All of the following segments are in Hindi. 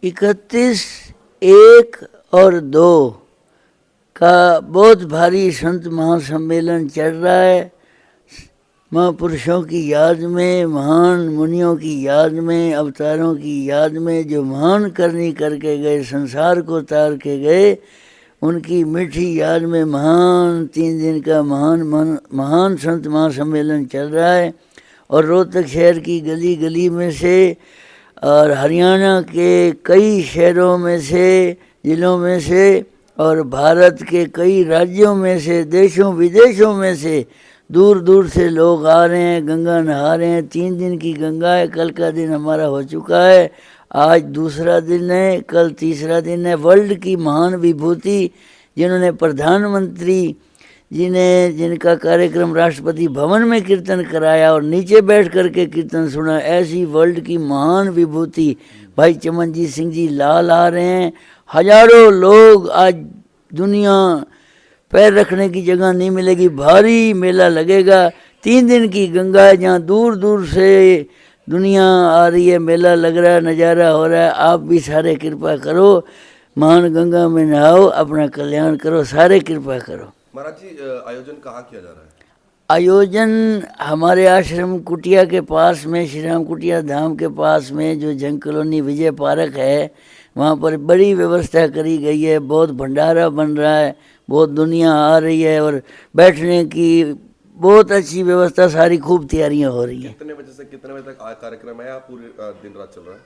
31, 1 और 2 का बहुत भारी संत महासम्मेलन चल रहा है। महापुरुषों की याद में, महान मुनियों की याद में, अवतारों की याद में, जो महान करनी करके गए, संसार को तार के गए, उनकी मीठी याद में महान 3 दिन का महान संत महासम्मेलन चल रहा है। और रोहतक शहर की गली गली में से और हरियाणा के कई शहरों में से, ज़िलों में से और भारत के कई राज्यों में से, देशों विदेशों में से दूर दूर से लोग आ रहे हैं, गंगा नहा रहे हैं। 3 दिन की गंगा है। कल का दिन हमारा हो चुका है, आज दूसरा दिन है, कल तीसरा दिन है। वर्ल्ड की महान विभूति जिन्होंने प्रधानमंत्री जी ने, जिनका कार्यक्रम राष्ट्रपति भवन में कीर्तन कराया और नीचे बैठ करके कीर्तन सुना, ऐसी वर्ल्ड की महान विभूति भाई चमनजीत सिंह जी लाल आ रहे हैं। हजारों लोग, आज दुनिया पैर रखने की जगह नहीं मिलेगी, भारी मेला लगेगा। 3 दिन की गंगा है, जहाँ दूर दूर से दुनिया आ रही है, मेला लग रहा है, नज़ारा हो रहा है। आप भी सारे कृपा करो, महान गंगा में नहाओ, अपना कल्याण करो, सारे कृपा करो। महाराज जी, आयोजन कहाँ किया जा रहा है? आयोजन हमारे आश्रम कुटिया के पास में, श्री राम कुटिया धाम के पास में जो जंग कॉलोनी विजय पार्क है, वहाँ पर बड़ी व्यवस्था करी गई है। बहुत भंडारा बन रहा है, बहुत दुनिया आ रही है और बैठने की बहुत अच्छी व्यवस्था, सारी खूब तैयारियां हो रही हैं। कितने बजे से कितने बजे तक कार्यक्रम है या पूरे दिन रात चल रहा है?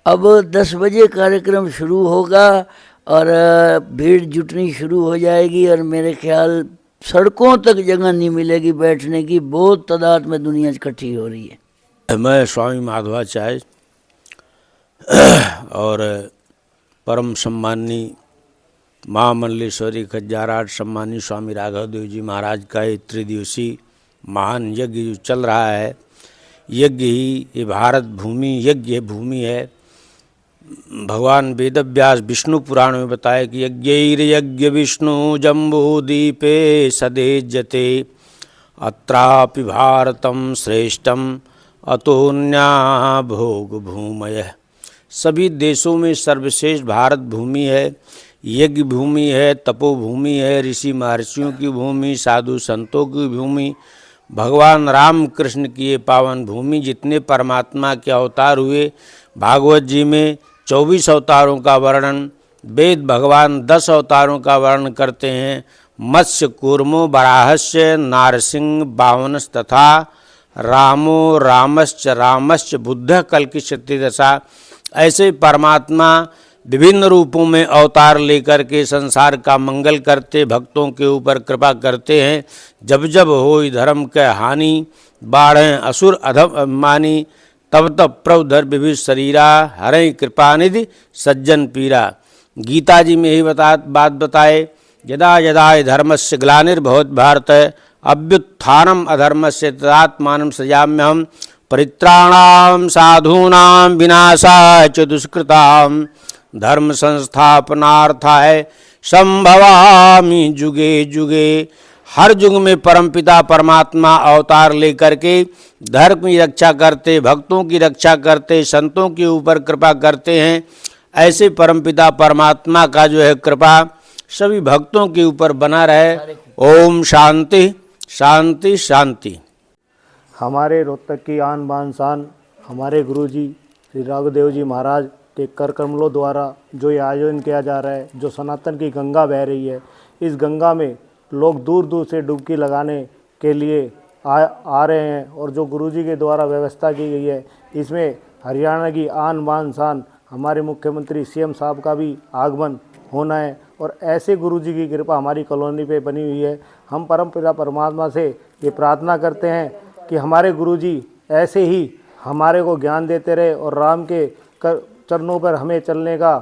अब 10 बजे कार्यक्रम शुरू होगा और भीड़ जुटनी शुरू हो जाएगी और मेरे ख्याल सड़कों तक जगह नहीं मिलेगी बैठने की, बहुत तादाद में दुनिया इकट्ठी हो रही है। मैं स्वामी माधवाचार्य और परम सम्मानी महामंडलेश्वरी खज्जाराट सम्मानी स्वामी राघवदेव जी महाराज का ये त्रिदिवसीय महान यज्ञ जो चल रहा है, यज्ञ ही ये भारत भूमि यज्ञ भूमि है। भगवान वेदव्यास विष्णु पुराण में बताया कि यज्ञ विष्णु जम्बूदीपे सदेज्यते अत्रापि भारतम श्रेष्ठम अतोन्या भोग भूमय। सभी देशों में सर्वश्रेष्ठ भारत भूमि है, यज्ञ भूमि है, तपोभूमि है, ऋषि महर्षियों की भूमि, साधु संतों की भूमि, भगवान राम कृष्ण की ये पावन भूमि। जितने परमात्मा के अवतार हुए, भागवत जी में 24 अवतारों का वर्णन, वेद भगवान 10 अवतारों का वर्णन करते हैं। मत्स्य कूर्मो बराहस्य नारसिंह बावनस तथा रामो रामश्च बुद्ध कल्किष्यति दशा। ऐसे परमात्मा विभिन्न रूपों में अवतार लेकर के संसार का मंगल करते, भक्तों के ऊपर कृपा करते हैं। जब जब होई धर्म के हानि, बाढ़ें असुर अधम मानी, तब तब प्रभु धर विविध शरीरा, हरे कृपानिधि सज्जन पीरा। गीता जी में ही बात बताए, यदा यदा धर्मस्य ग्लानिर्भवत् भारत अभ्युत्थानम अधर्मस्य तदात्मानं सृजाम्यहम् परित्राणां साधूनां विनाशाय च दुष्कृतां धर्म संस्थापनार्थाय संभवामि जुगे जुगे। हर युग में परमपिता परमात्मा अवतार लेकर के धर्म की रक्षा करते, भक्तों की रक्षा करते, संतों के ऊपर कृपा करते हैं। ऐसे परमपिता परमात्मा का जो है कृपा सभी भक्तों के ऊपर बना रहे। ओम शांति शांति शांति। हमारे रोहतक की आन बान शान हमारे गुरुजी श्री राघवदेव जी महाराज के कर कमलों द्वारा जो ये आयोजन किया जा रहा है, जो सनातन की गंगा बह रही है, इस गंगा में लोग दूर दूर से डुबकी लगाने के लिए आ रहे हैं और जो गुरुजी के द्वारा व्यवस्था की गई है, इसमें हरियाणा की आन बान शान हमारे मुख्यमंत्री सीएम साहब का भी आगमन होना है और ऐसे गुरुजी की कृपा हमारी कॉलोनी पे बनी हुई है। हम परमपिता परमात्मा से ये प्रार्थना करते हैं कि हमारे गुरुजी ऐसे ही हमारे को ज्ञान देते रहे और राम के चरणों पर हमें चलने का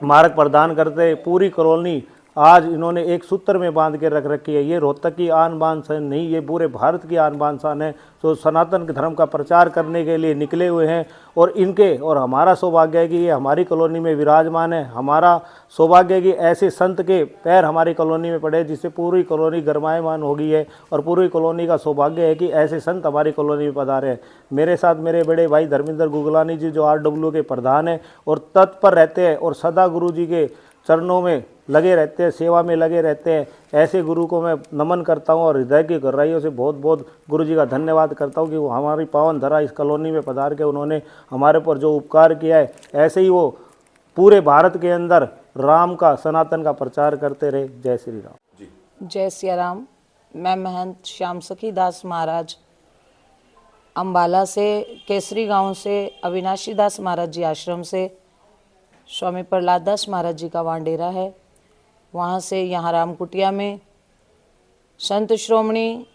मार्ग प्रदान करते। पूरी कॉलोनी आज इन्होंने एक सूत्र में बांध के रख रखी है। ये रोहतक की आन बान शान नहीं, ये पूरे भारत की आन बान शान है। तो सनातन के धर्म का प्रचार करने के लिए निकले हुए हैं और इनके और हमारा सौभाग्य है कि ये हमारी कॉलोनी में विराजमान है। हमारा सौभाग्य है कि ऐसे संत के पैर हमारी कॉलोनी में पड़े जिससे पूरी कॉलोनी गरमायमान हो गई है और पूरी कॉलोनी का सौभाग्य है कि ऐसे संत हमारी कॉलोनी में पधारे हैं। मेरे साथ मेरे बड़े भाई धर्मेंद्र गुगलानी जी जो RW के प्रधान हैं और तत्पर रहते हैं और सदा गुरु जी के चरणों में लगे रहते हैं, सेवा में लगे रहते हैं। ऐसे गुरु को मैं नमन करता हूं और हृदय की गहराइयों से बहुत बहुत गुरु जी का धन्यवाद करता हूं कि वो हमारी पावन धरा इस कॉलोनी में पधार के उन्होंने हमारे पर जो उपकार किया है, ऐसे ही वो पूरे भारत के अंदर राम का, सनातन का प्रचार करते रहे। जय श्री राम। जय सिया राम। मैं महंत श्याम सखी दास महाराज अम्बाला से, केसरी गांव से, अविनाशी दास महाराज जी आश्रम से, स्वामी प्रहलाद दास महाराज जी का वहाँ डेरा है, वहाँ से यहाँ रामकुटिया में संत श्रोमणी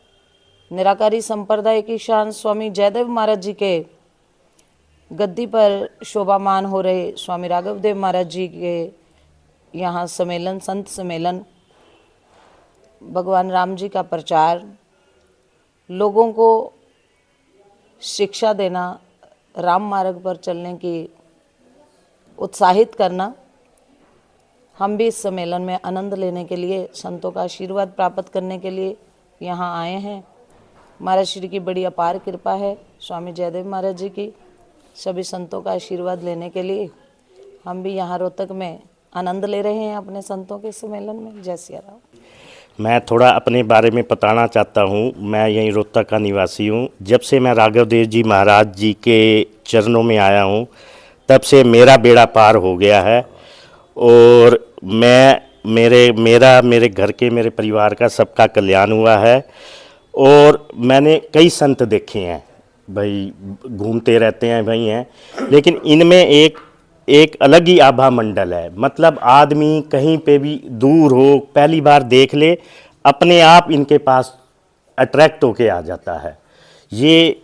निराकारी संप्रदाय की शान स्वामी जयदेव महाराज जी के गद्दी पर शोभामान हो रहे स्वामी राघव देव महाराज जी के यहाँ सम्मेलन, संत सम्मेलन, भगवान राम जी का प्रचार, लोगों को शिक्षा देना, राम मार्ग पर चलने की उत्साहित करना। हम भी इस सम्मेलन में आनंद लेने के लिए, संतों का आशीर्वाद प्राप्त करने के लिए यहाँ आए हैं। महाराज श्री की बड़ी अपार कृपा है, स्वामी जयदेव महाराज जी की, सभी संतों का आशीर्वाद लेने के लिए हम भी यहाँ रोहतक में आनंद ले रहे हैं अपने संतों के सम्मेलन में। जय सिया राम। मैं थोड़ा अपने बारे में बताना चाहता हूँ। मैं यहीं रोहतक का निवासी हूँ। जब से मैं राघव देव जी महाराज जी के चरणों में आया हूँ तब से मेरा बेड़ा पार हो गया है और मेरे घर के, मेरे परिवार का सबका कल्याण हुआ है। और मैंने कई संत देखे हैं भाई, घूमते रहते हैं भाई हैं, लेकिन इनमें एक अलग ही आभा मंडल है। मतलब आदमी कहीं पे भी दूर हो, पहली बार देख ले, अपने आप इनके पास अट्रैक्ट होके आ जाता है। ये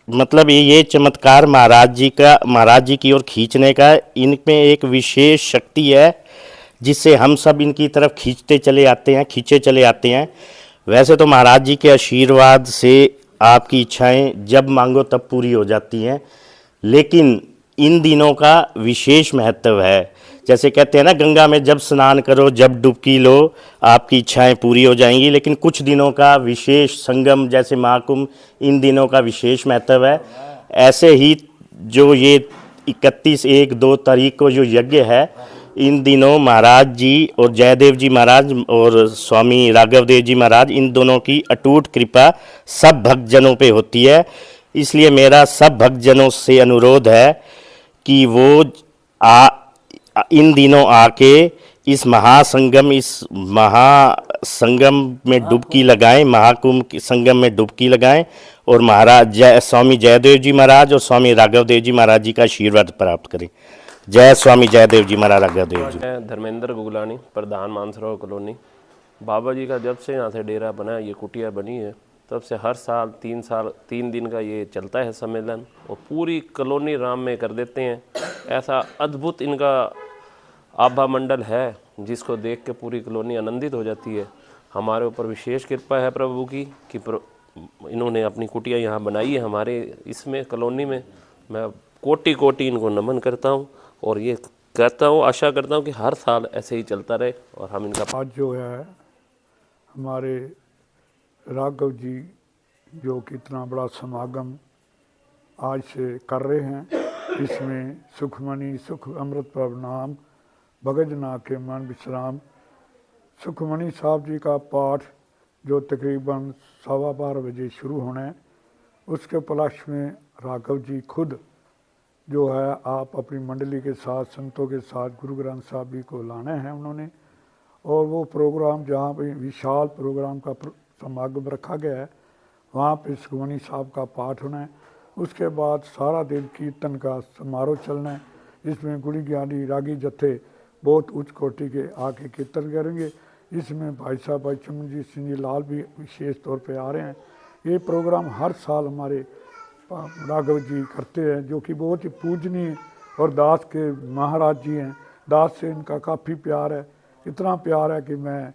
मतलब ये चमत्कार महाराज जी की ओर खींचने का इनमें एक विशेष शक्ति है जिससे हम सब इनकी तरफ खींचे चले आते हैं। वैसे तो महाराज जी के आशीर्वाद से आपकी इच्छाएं जब मांगो तब पूरी हो जाती हैं, लेकिन इन दिनों का विशेष महत्व है। जैसे कहते हैं ना, गंगा में जब स्नान करो, जब डुबकी लो, आपकी इच्छाएं पूरी हो जाएंगी। लेकिन कुछ दिनों का विशेष संगम जैसे महाकुंभ, इन दिनों का विशेष महत्व है। ऐसे ही जो ये 31-1-2 तारीख को जो यज्ञ है, इन दिनों महाराज जी और जयदेव जी महाराज और स्वामी राघव देव जी महाराज, इन दोनों की अटूट कृपा सब भक्तजनों पे होती है। इसलिए मेरा सब भक्तजनों से अनुरोध है कि वो इन दिनों आके इस महासंगम में डुबकी लगाएं, महाकुंभ के संगम में डुबकी लगाएं और स्वामी जयदेव जी महाराज और स्वामी राघव देव जी महाराज जी का आशीर्वाद प्राप्त करें। जय स्वामी जयदेव जी महाराज, राघव देव जी। मैं धर्मेंद्र गुगलानी, प्रधान मानसरोवर कॉलोनी। बाबा जी का जब से यहाँ से डेरा बना, ये कुटिया बनी है, तब से हर साल 3 दिन का ये चलता है सम्मेलन और पूरी कॉलोनी राम में कर देते हैं। ऐसा अद्भुत इनका आभा मंडल है जिसको देख के पूरी कॉलोनी आनंदित हो जाती है। हमारे ऊपर विशेष कृपा है प्रभु की कि इन्होंने अपनी कुटिया यहाँ बनाई है हमारे इसमें कॉलोनी में। मैं कोटि कोटि इनको नमन करता हूँ और ये कहता हूँ, आशा करता हूँ कि हर साल ऐसे ही चलता रहे और हम इनका। आज जो है हमारे राघव जी जो कितना बड़ा समागम आज से कर रहे हैं, इसमें सुखमणि सुख अमृत प्रभ नाम भगत जना के मन विश्राम, सुखमणि साहब जी का पाठ जो तकरीबन 12:15 बजे शुरू होना है, उसके उपलक्ष्य में राघव जी खुद जो है आप अपनी मंडली के साथ, संतों के साथ गुरु ग्रंथ साहब जी को लाना है उन्होंने। और वो प्रोग्राम जहाँ पे विशाल प्रोग्राम का समागम रखा गया है, वहाँ पे सुखमणि साहब का पाठ होना है। उसके बाद सारा दिन कीर्तन का समारोह चलना है, जिसमें गुणी ज्ञानी रागी जत्थे बहुत उच्च कोटि के आके कीर्तन करेंगे। इसमें भाई साहब भाई चमनजीत सिंह जी लाल भी विशेष तौर पे आ रहे हैं। ये प्रोग्राम हर साल हमारे राघव जी करते हैं, जो कि बहुत ही पूजनीय और दास के महाराज जी हैं। दास से इनका काफ़ी प्यार है। इतना प्यार है कि मैं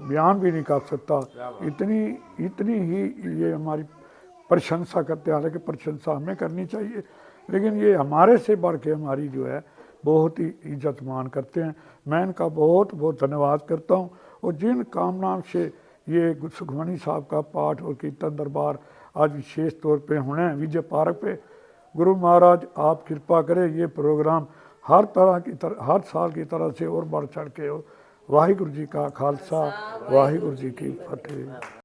बयान भी नहीं कर सकता। इतनी ही ये हमारी प्रशंसा करते हैं। हालांकि प्रशंसा हमें करनी चाहिए, लेकिन ये हमारे से बढ़ के हमारी जो है बहुत ही इज्जत मान करते हैं। मैं इनका बहुत बहुत धन्यवाद करता हूँ। और जिन कामनाओं से ये सुखमनी साहब का पाठ और कीर्तन दरबार आज विशेष तौर पे होने हैं विजय पार्क पे, गुरु महाराज आप कृपा करें ये प्रोग्राम हर साल की तरह से और बढ़ चढ़ के हो। वाहिगुरु जी का खालसा, वाहिगुरु जी की फतेह।